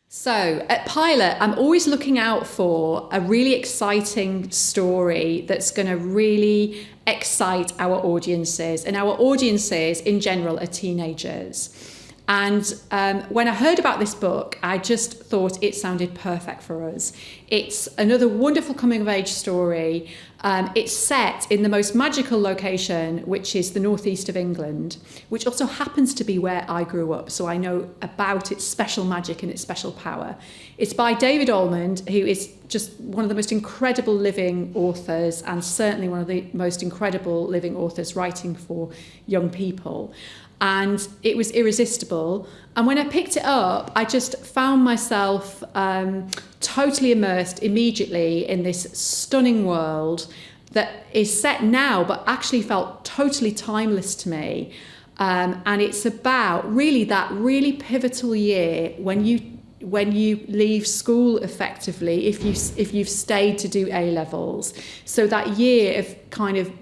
So at Pilot, I'm always looking out for a really exciting story that's going to really excite our audiences. And our audiences in general are teenagers. And when I heard about this book, I just thought it sounded perfect for us. It's another wonderful coming-of-age story. It's set in the most magical location, which is the northeast of England, which also happens to be where I grew up, so I know about its special magic and its special power. It's by David Almond, who is just one of the most incredible living authors, and certainly one of the most incredible living authors writing for young people. And it was irresistible. And when I picked it up, I just found myself totally immersed immediately in this stunning world that is set now, but actually felt totally timeless to me. And it's about really that really pivotal year when you leave school effectively, if you've stayed to do A-levels. So that year of kind of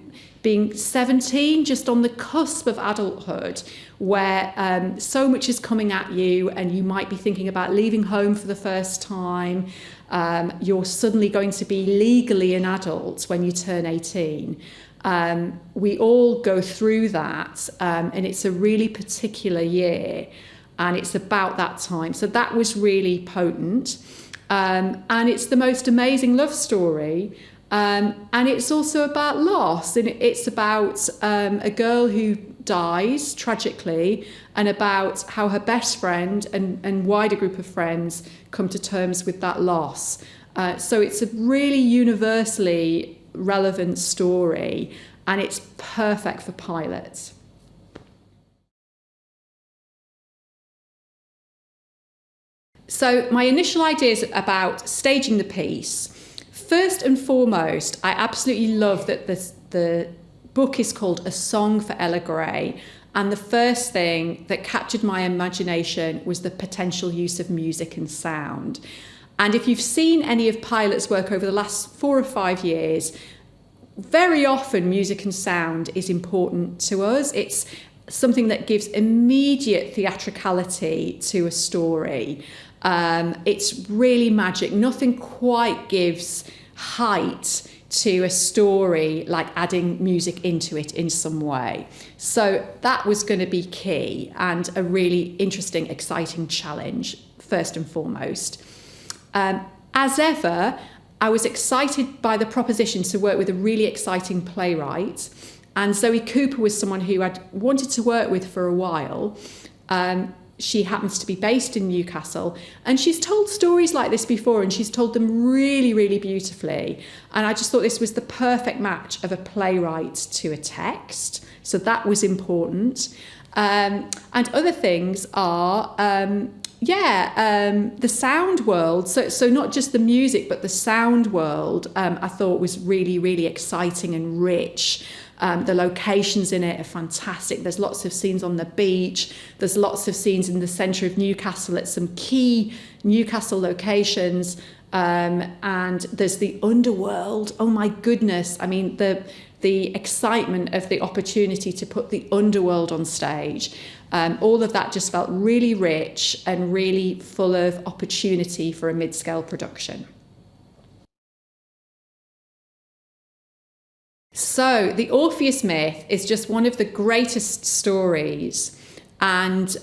being 17, just on the cusp of adulthood, where so much is coming at you and you might be thinking about leaving home for the first time. You're suddenly going to be legally an adult when you turn 18. We all go through that, and it's a really particular year, and it's about that time. So that was really potent. And it's the most amazing love story. And it's also about loss, and it's about a girl who dies tragically, and about how her best friend and wider group of friends come to terms with that loss. So it's a really universally relevant story, and it's perfect for pilots. So my initial ideas about staging the piece. First and foremost, I absolutely love that the book is called A Song for Ella Gray, and the first thing that captured my imagination was the potential use of music and sound. And if you've seen any of Pilot's work over the last 4 or 5 years, very often music and sound is important to us. It's something that gives immediate theatricality to a story. It's really magic. Nothing quite gives height to a story like adding music into it in some way. So that was going to be key, and a really interesting, exciting challenge, first and foremost. As ever, I was excited by the proposition to work with a really exciting playwright. And Zoe Cooper was someone who I'd wanted to work with for a while. She happens to be based in Newcastle, and she's told stories like this before, and she's told them really, really beautifully. And I just thought this was the perfect match of a playwright to a text. So that was important. And other things are, the sound world. So not just the music, but the sound world, I thought was really, really exciting and rich. The locations in it are fantastic. There's lots of scenes on the beach. There's lots of scenes in the centre of Newcastle at some key Newcastle locations. And there's the underworld. Oh my goodness. I mean, the excitement of the opportunity to put the underworld on stage. All of that just felt really rich and really full of opportunity for a mid-scale production. So the Orpheus myth is just one of the greatest stories, and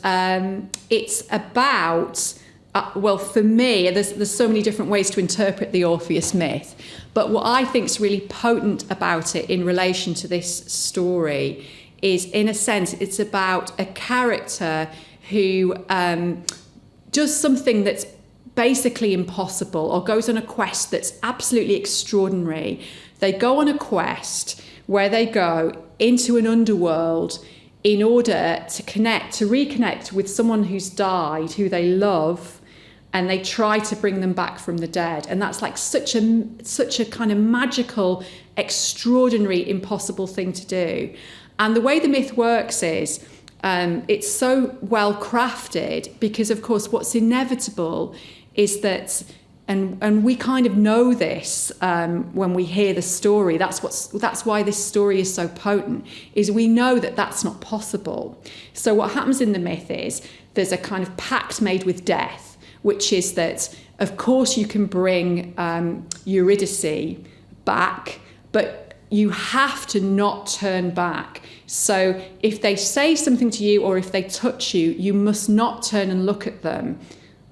it's about, for me, there's so many different ways to interpret the Orpheus myth, but what I think is really potent about it in relation to this story is, in a sense, it's about a character who does something that's basically impossible, or goes on a quest that's absolutely extraordinary. They go on a quest where they go into an underworld in order to reconnect with someone who's died, who they love, and they try to bring them back from the dead. And that's like such a kind of magical, extraordinary, impossible thing to do. And the way the myth works is, it's so well crafted because, of course, what's inevitable is that, and we kind of know this when we hear the story. That's why this story is so potent. Is we know that that's not possible. So what happens in the myth is there's a kind of pact made with death, which is that, of course, you can bring Eurydice back, but you have to not turn back. So if they say something to you or if they touch you, you must not turn and look at them.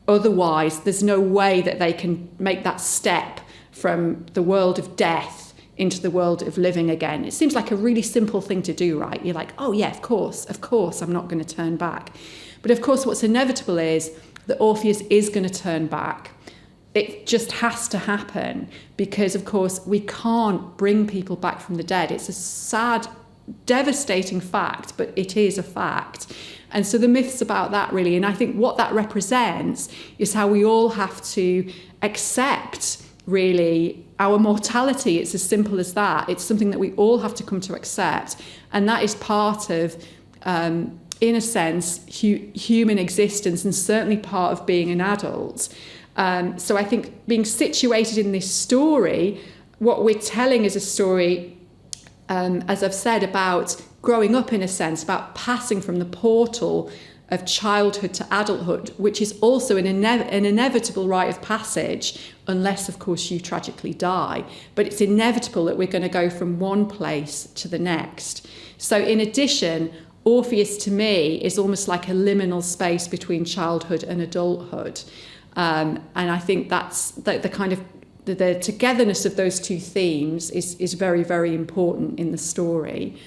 Otherwise, there's no way that they can make that step from the world of death into the world of living again. It seems like a really simple thing to do, right? You're like, oh yeah, of course, I'm not going to turn back. But of course, what's inevitable is that Orpheus is going to turn back. It just has to happen because, of course, we can't bring people back from the dead. It's a sad, devastating fact, but it is a fact. And so the myth's about that, really. And I think what that represents is how we all have to accept, really, our mortality. It's as simple as that. It's something that we all have to come to accept. And that is part of, in a sense, human existence, and certainly part of being an adult. So I think being situated in this story, what we're telling is a story, as I've said, about growing up, in a sense, about passing from the portal of childhood to adulthood, which is also an inevitable rite of passage, unless, of course, you tragically die. But it's inevitable that we're going to go from one place to the next. So in addition, Orpheus, to me, is almost like a liminal space between childhood and adulthood. And I think that's the kind of the togetherness of those two themes is very, very important in the story.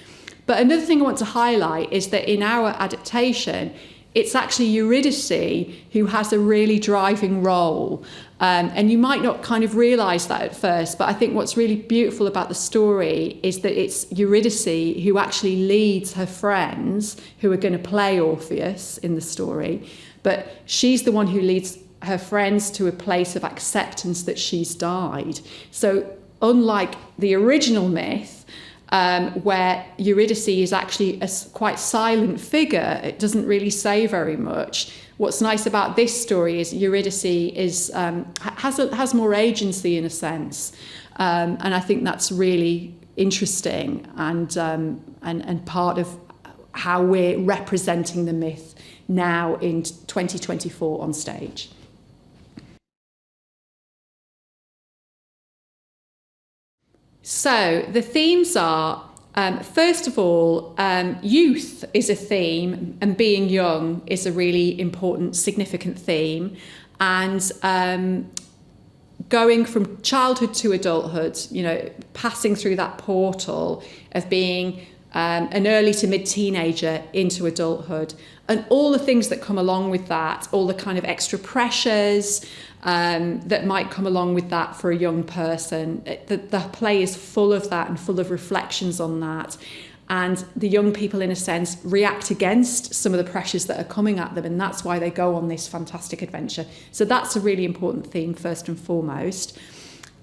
But another thing I want to highlight is that in our adaptation, it's actually Eurydice who has a really driving role. And you might not kind of realise that at first, but I think what's really beautiful about the story is that it's Eurydice who actually leads her friends who are going to play Orpheus in the story. But she's the one who leads her friends to a place of acceptance that she's died. So unlike the original myth, where Eurydice is actually a quite silent figure, it doesn't really say very much. What's nice about this story is Eurydice has more agency, in a sense, and I think that's really interesting and part of how we're representing the myth now in 2024 on stage. So the themes are, first of all, youth is a theme, and being young is a really important, significant theme. And going from childhood to adulthood, passing through that portal of being an early to mid-teenager into adulthood, and all the things that come along with that, all the kind of extra pressures that might come along with that for a young person. The play is full of that and full of reflections on that. And the young people, in a sense, react against some of the pressures that are coming at them, and that's why they go on this fantastic adventure. So that's a really important theme, first and foremost.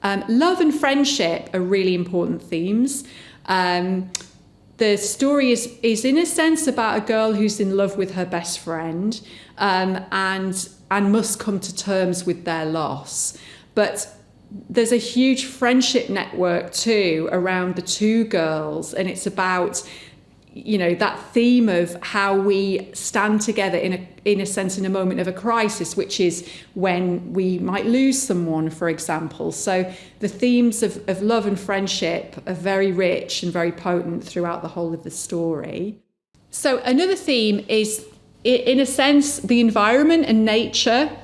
Love and friendship are really important themes. The story is in a sense about a girl who's in love with her best friend, and must come to terms with their loss. But there's a huge friendship network too around the two girls, and it's about that theme of how we stand together in a sense in a moment of a crisis, which is when we might lose someone, for example. So the themes of love and friendship are very rich and very potent throughout the whole of the story. So another theme is, in a sense, the environment and nature.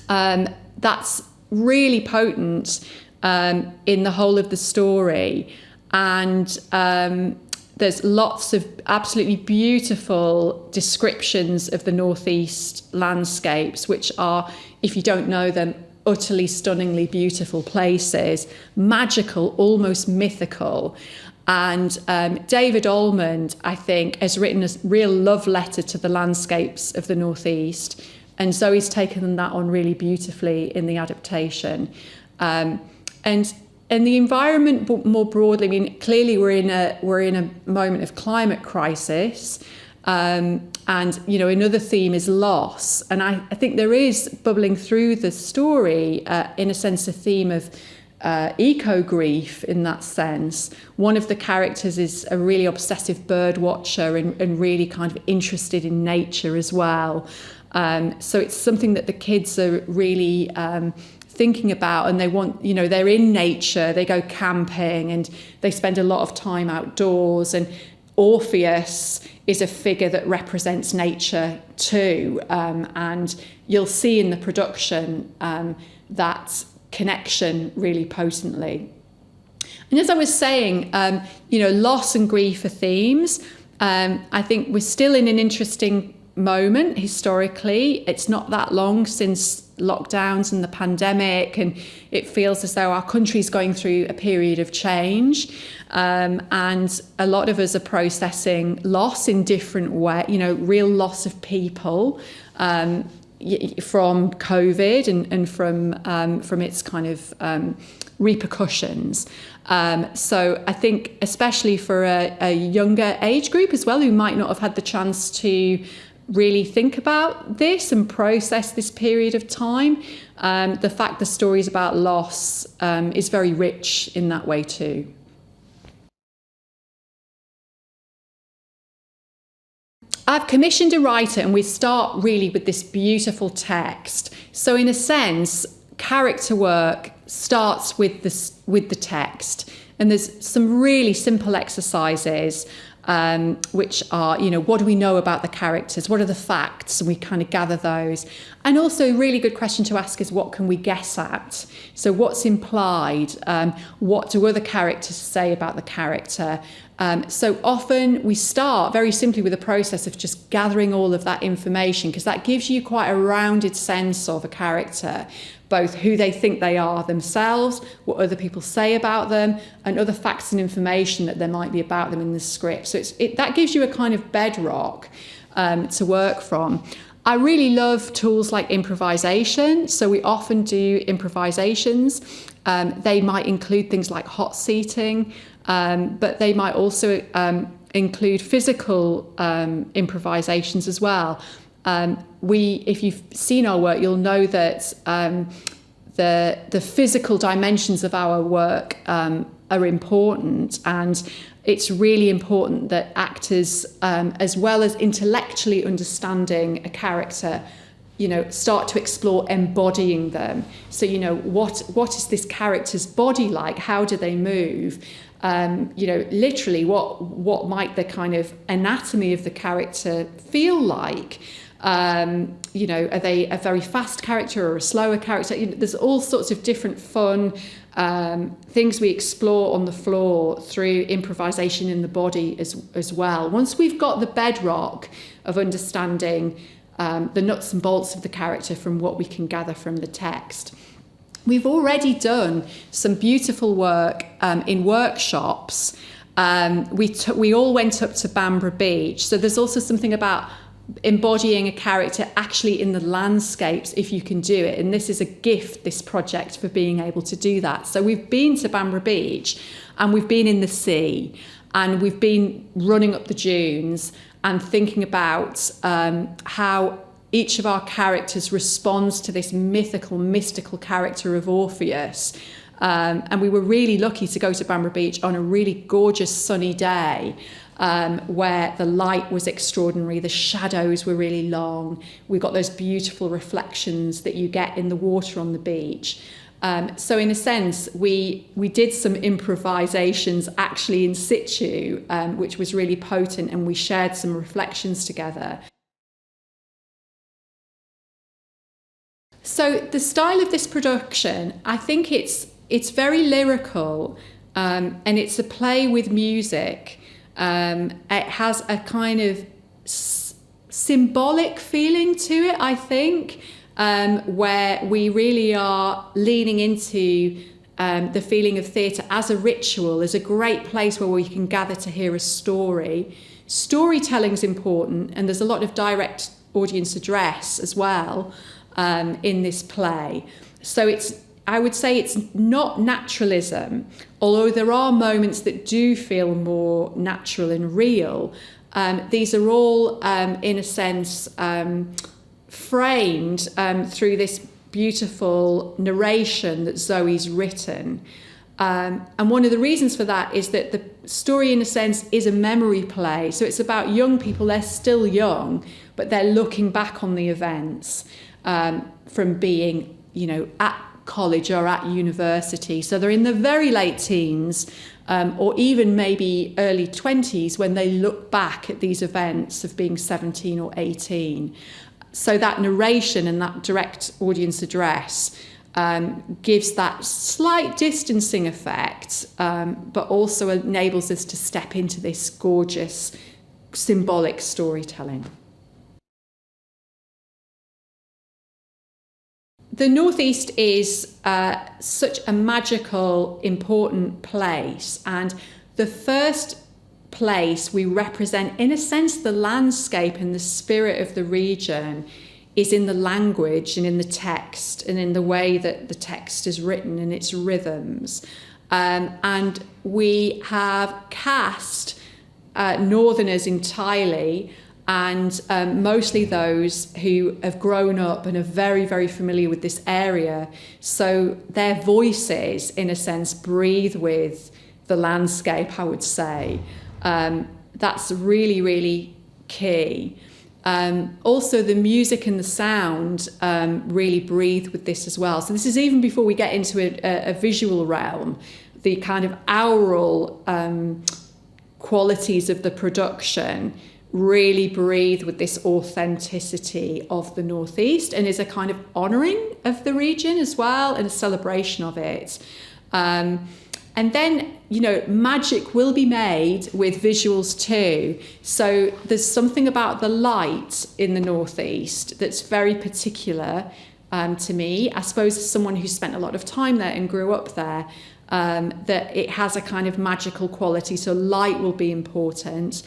That's really potent in the whole of the story. And there's lots of absolutely beautiful descriptions of the northeast landscapes, which are, if you don't know them, utterly stunningly beautiful places, magical, almost mythical. And David Almond, I think, has written a real love letter to the landscapes of the northeast. And Zoe's taken that on really beautifully in the adaptation. And the environment more broadly, I mean, clearly we're in a moment of climate crisis. And, another theme is loss. And I think there is bubbling through the story, in a sense, a theme of eco-grief in that sense. One of the characters is a really obsessive bird watcher and really kind of interested in nature as well. So it's something that the kids are really thinking about, and they want, they're in nature, they go camping, and they spend a lot of time outdoors. And Orpheus is a figure that represents nature too, and you'll see in the production that connection really potently. And as I was saying, loss and grief are themes. I think we're still in an interesting moment historically. It's not that long since lockdowns and the pandemic, and it feels as though our country's going through a period of change, and a lot of us are processing loss in different ways, real loss of people from COVID and from its kind of repercussions. So I think especially for a younger age group as well, who might not have had the chance to really think about this and process this period of time, the fact the stories about loss is very rich in that way too. I've commissioned a writer, and we start really with this beautiful text. So in a sense, character work starts with the text, and there's some really simple exercises which are, what do we know about the characters? What are the facts? And we kind of gather those. And also a really good question to ask is, what can we guess at? So what's implied? What do other characters say about the character? So often we start very simply with a process of just gathering all of that information, because that gives you quite a rounded sense of a character, both who they think they are themselves, what other people say about them, and other facts and information that there might be about them in the script. So that gives you a kind of bedrock to work from. I really love tools like improvisation. So we often do improvisations. They might include things like hot seating, but they might also include physical improvisations as well. If you've seen our work, you'll know that the physical dimensions of our work are important, and it's really important that actors, as well as intellectually understanding a character, start to explore embodying them. So, what is this character's body like? How do they move? Literally, what might the kind of anatomy of the character feel like? Are they a very fast character or a slower character? There's all sorts of different fun things we explore on the floor through improvisation in the body as well. Once we've got the bedrock of understanding the nuts and bolts of the character from what we can gather from the text, we've already done some beautiful work in workshops. We all went up to Bamborough Beach. So there's also something about embodying a character actually in the landscapes, if you can do it. And this is a gift, this project, for being able to do that. So we've been to Bamborough Beach, and we've been in the sea, and we've been running up the dunes and thinking about how each of our characters responds to this mystical character of Orpheus. And we were really lucky to go to Bamborough Beach on a really gorgeous sunny day, where the light was extraordinary, the shadows were really long. We got those beautiful reflections that you get in the water on the beach. So in a sense, we did some improvisations actually in situ, which was really potent, and we shared some reflections together. So the style of this production, I think it's very lyrical, and it's a play with music. It has a kind of symbolic feeling to it, I think, where we really are leaning into the feeling of theatre as a ritual, as a great place where we can gather to hear a story. Storytelling's important, and there's a lot of direct audience address as well in this play. So I would say it's not naturalism, although there are moments that do feel more natural and real. These are all, in a sense, framed through this beautiful narration that Zoe's written. And one of the reasons for that is that story, in a sense, is a memory play. So it's about young people. They're still young, but they're looking back on the events from being, at college or at university. So they're in the very late teens, or even maybe early 20s when they look back at these events of being 17 or 18. So that narration and that direct audience address gives that slight distancing effect, but also enables us to step into this gorgeous symbolic storytelling. The Northeast is such a magical, important place, and the first place we represent, in a sense, the landscape and the spirit of the region is in the language and in the text and in the way that the text is written and its rhythms. And we have cast Northerners entirely, and mostly those who have grown up and are very, very familiar with this area. So their voices, in a sense, breathe with the landscape, I would say. That's really, really key. Also, the music and the sound really breathe with this as well. So this is even before we get into a visual realm. The kind of aural qualities of the production really breathe with this authenticity of the Northeast, and is a kind of honouring of the region as well, and a celebration of it. And then, magic will be made with visuals too. So there's something about the light in the Northeast that's very particular to me. I suppose as someone who spent a lot of time there and grew up there, that it has a kind of magical quality. So light will be important.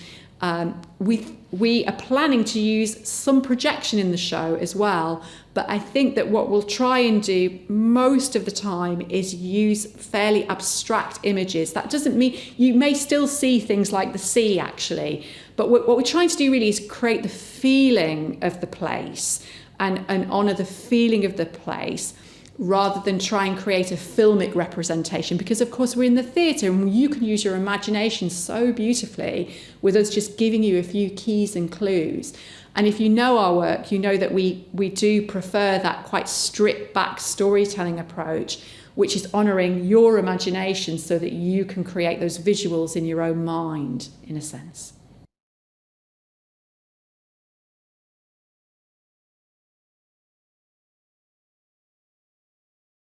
We are planning to use some projection in the show as well, but I think that what we'll try and do most of the time is use fairly abstract images. That doesn't mean you may still see things like the sea, actually, but what we're trying to do really is create the feeling of the place and honour the feeling of the place, rather than try and create a filmic representation, because of course we're in the theatre and you can use your imagination so beautifully with us just giving you a few keys and clues. And if you know our work, you know that we do prefer that quite stripped back storytelling approach, which is honouring your imagination so that you can create those visuals in your own mind, in a sense.